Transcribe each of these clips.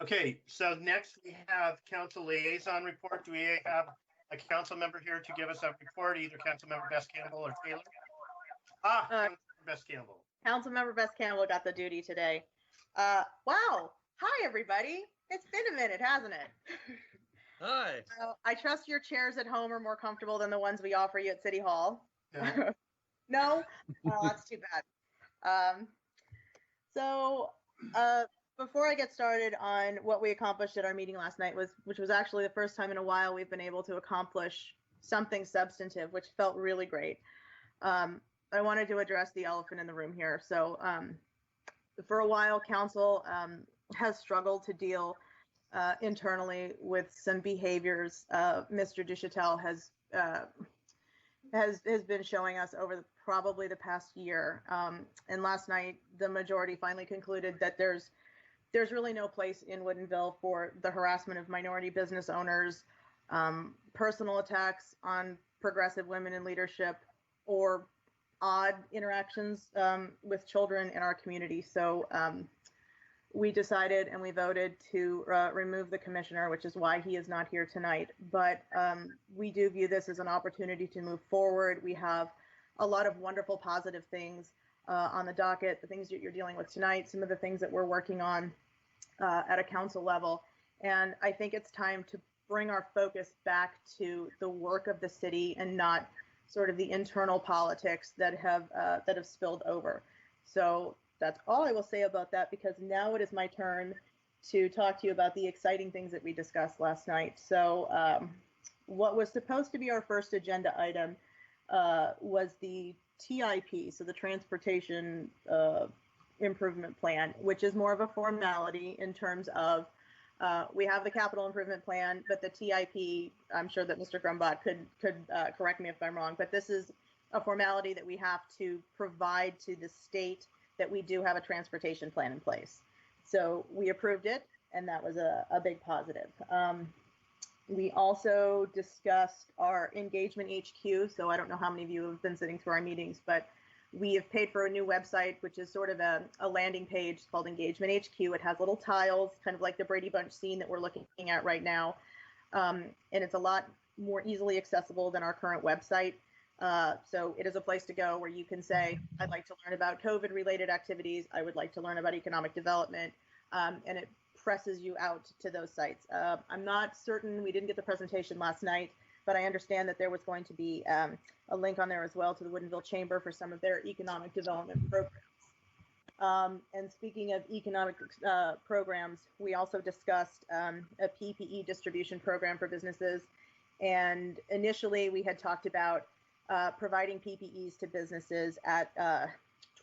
Okay, so next we have council liaison report. Do we have a council member here to give us a report, either council member Bess Campbell or Taylor? Bess Campbell. Councilmember Bess Campbell got the duty today. Wow. Hi, everybody. It's been a minute, hasn't it? Hi. I trust your chairs at home are more comfortable than the ones we offer you at City Hall. No. No? That's too bad. Before I get started on what we accomplished at our meeting last night, which was actually the first time in a while we've been able to accomplish something substantive, which felt really great. I wanted to address the elephant in the room here. So for a while, council has struggled to deal internally with some behaviors Mr. Duchatel has been showing us over probably the past year. And last night, the majority finally concluded that there's really no place in Woodinville for the harassment of minority business owners, personal attacks on progressive women in leadership, or odd interactions with children in our community. So we decided and we voted to remove the commissioner, which is why he is not here tonight. But we do view this as an opportunity to move forward. We have a lot of wonderful positive things on the docket, the things that you're dealing with tonight, some of the things that we're working on at a council level. And I think it's time to bring our focus back to the work of the city and not sort of the internal politics that have spilled over. So that's all I will say about that, because now it is my turn to talk to you about the exciting things that we discussed last night. So what was supposed to be our first agenda item was the TIP, so the Transportation Improvement Plan, which is more of a formality in terms of we have the capital improvement plan, but the TIP, I'm sure that Mr. Grumbach could correct me if I'm wrong, but this is a formality that we have to provide to the state that we do have a transportation plan in place. So we approved it, and that was a big positive. We also discussed our engagement HQ. So I don't know how many of you have been sitting through our meetings, but we have paid for a new website, which is sort of a landing page called Engagement HQ. It has little tiles, kind of like the Brady Bunch scene that we're looking at right now. And it's a lot more easily accessible than our current website. So it is a place to go where you can say, I'd like to learn about COVID-related activities. I would like to learn about economic development. And it presses you out to those sites. I'm not certain, we didn't get the presentation last night, but I understand that there was going to be a link on there as well to the Woodinville Chamber for some of their economic development programs. And speaking of economic programs, we also discussed a PPE distribution program for businesses. And initially we had talked about providing PPEs to businesses at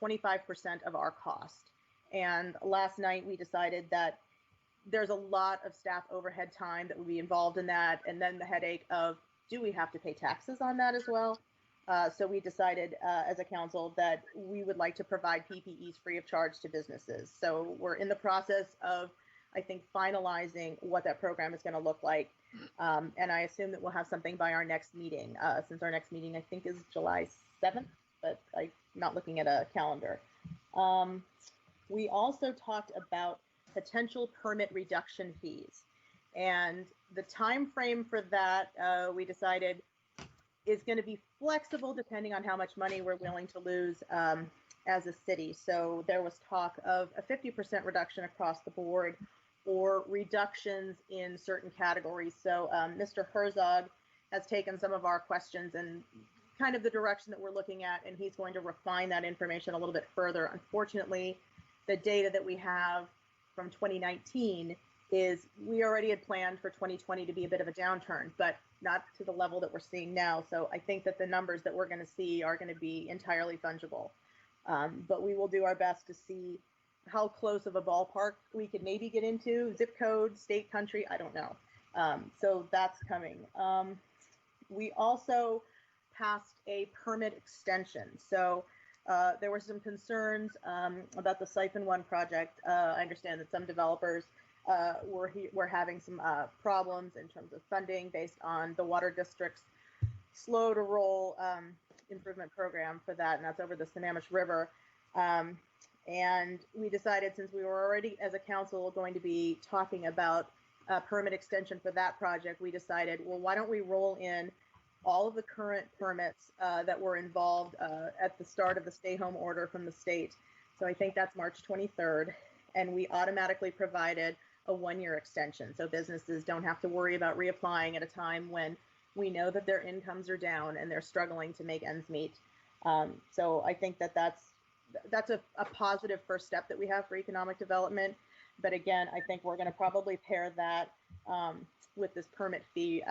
25% of our cost. And last night we decided that there's a lot of staff overhead time that would be involved in that. And then the headache of, do we have to pay taxes on that as well? So we decided as a council that we would like to provide PPEs free of charge to businesses. So we're in the process of, I think, finalizing what that program is going to look like. And I assume that we'll have something by our next meeting, since our next meeting, I think, is July 7th, but I'm not looking at a calendar. We also talked about potential permit reduction fees. And the time frame for that, we decided, is going to be flexible depending on how much money we're willing to lose as a city. So there was talk of a 50% reduction across the board, or reductions in certain categories. So Mr. Herzog has taken some of our questions and kind of the direction that we're looking at, and he's going to refine that information a little bit further. Unfortunately, the data that we have from 2019 is we already had planned for 2020 to be a bit of a downturn, but not to the level that we're seeing now. So I think that the numbers that we're going to see are going to be entirely fungible. But we will do our best to see how close of a ballpark we could maybe get into, zip code, state, country, I don't know. So that's coming. We also passed a permit extension. So there were some concerns about the Siphon 1 project. I understand that some developers were having some problems in terms of funding based on the water district's slow to roll improvement program for that, and that's over the Sammamish River. And we decided, since we were already, as a council, going to be talking about a permit extension for that project, we decided, well, why don't we roll in all of the current permits that were involved at the start of the stay home order from the state. So I think that's March 23rd. And we automatically provided a 1-year extension. So businesses don't have to worry about reapplying at a time when we know that their incomes are down and they're struggling to make ends meet. So I think that that's a positive first step that we have for economic development. But again, I think we're going to probably pair that with this permit fee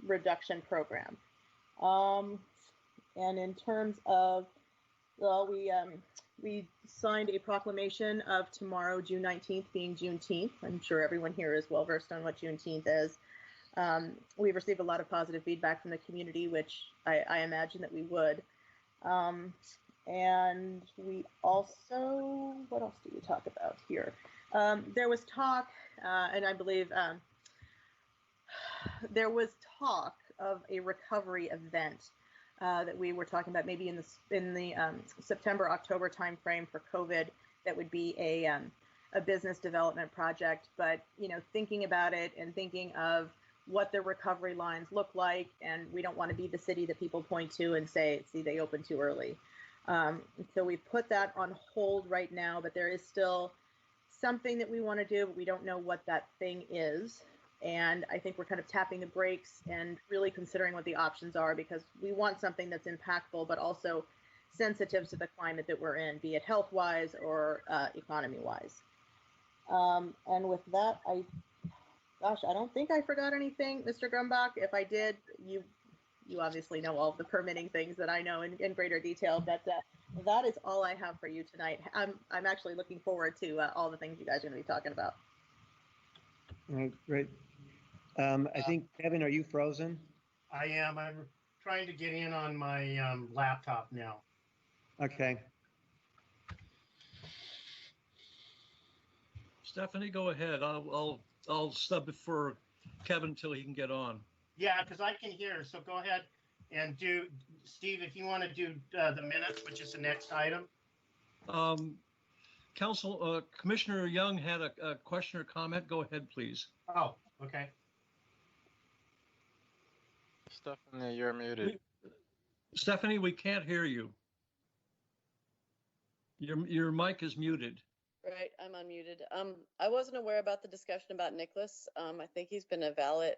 reduction program. And in terms of, well, we signed a proclamation of tomorrow, June 19th, being Juneteenth. I'm sure everyone here is well versed on what Juneteenth is. We've received a lot of positive feedback from the community, which I imagine that we would. And we also, what else do we talk about here? There was talk, and I believe there was talk of a recovery event that we were talking about, maybe in the September, October timeframe for COVID. That would be a business development project. But thinking about it and thinking of what the recovery lines look like, and we don't want to be the city that people point to and say, see, they opened too early. So we put that on hold right now, but there is still something that we want to do, but we don't know what that thing is. And I think we're kind of tapping the brakes and really considering what the options are, because we want something that's impactful, but also sensitive to the climate that we're in, be it health-wise or economy-wise. And with that, I don't think I forgot anything, Mr. Grumbach. If I did, you obviously know all of the permitting things that I know in greater detail, but that is all I have for you tonight. I'm actually looking forward to all the things you guys are going to be talking about. All right, great. I think, Kevin, are you frozen? I am. I'm trying to get in on my laptop now. Okay. Stephanie, go ahead. I'll sub it for Kevin until he can get on. Yeah, because I can hear. So go ahead and do, Steve, if you want to do the minutes, which is the next item. Commissioner Young had a question or comment. Go ahead, please. Oh, okay. Stephanie, you're muted. Stephanie, we can't hear you. Your mic is muted. Right, I'm unmuted. I wasn't aware about the discussion about Nicholas. I think he's been a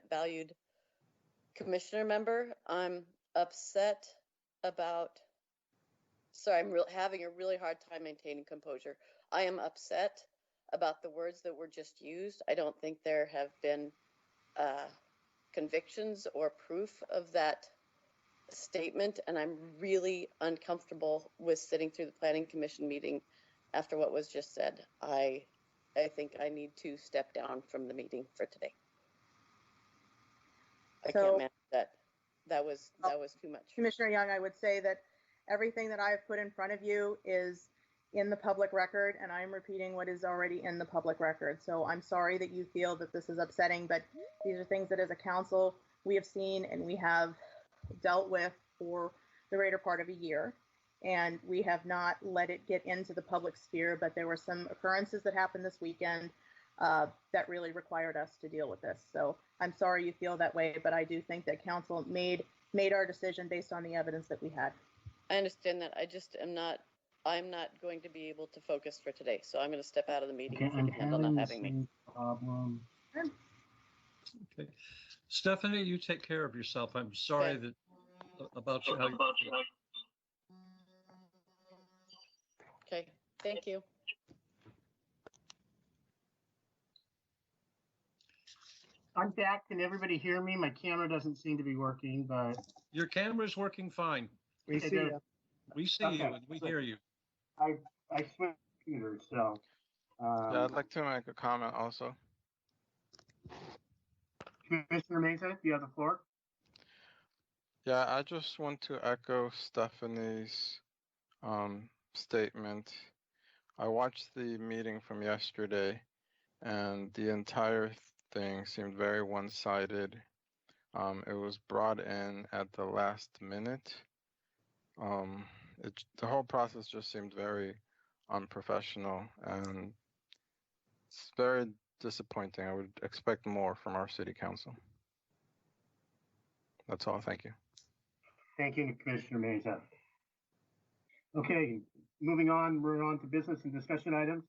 valued commissioner member. I'm upset about, sorry, I'm having a really hard time maintaining composure. I am upset about the words that were just used. I don't think there have been convictions or proof of that statement, and I'm really uncomfortable with sitting through the Planning Commission meeting after what was just said. I think I need to step down from the meeting for today. I can't manage that. That was too much. Commissioner Young, I would say that everything that I've put in front of you is in the public record, and I'm repeating what is already in the public record. So I'm sorry that you feel that this is upsetting, but these are things that as a council we have seen and we have dealt with for the greater part of a year. And we have not let it get into the public sphere, but there were some occurrences that happened this weekend that really required us to deal with this. So I'm sorry you feel that way, but I do think that council made our decision based on the evidence that we had. I understand that. I just I'm not going to be able to focus for today. So I'm going to step out of the meeting if you can handle not having me. Problem. Okay. Stephanie, you take care of yourself. I'm sorry that about you. Okay, thank you. I'm back. Can everybody hear me? My camera doesn't seem to be working, but Your camera's working fine. We see you. We see you and we hear you. I switched computers, so. Yeah, I'd like to make a comment also. Commissioner Meza, you have the floor. Yeah, I just want to echo Stephanie's statement. I watched the meeting from yesterday, and the entire thing seemed very one-sided. It was brought in at the last minute. The whole process just seemed very unprofessional, and it's very disappointing. I would expect more from our city council. That's all. Thank you. Thank you, Commissioner Meza. Okay, moving on, we're on to business and discussion items.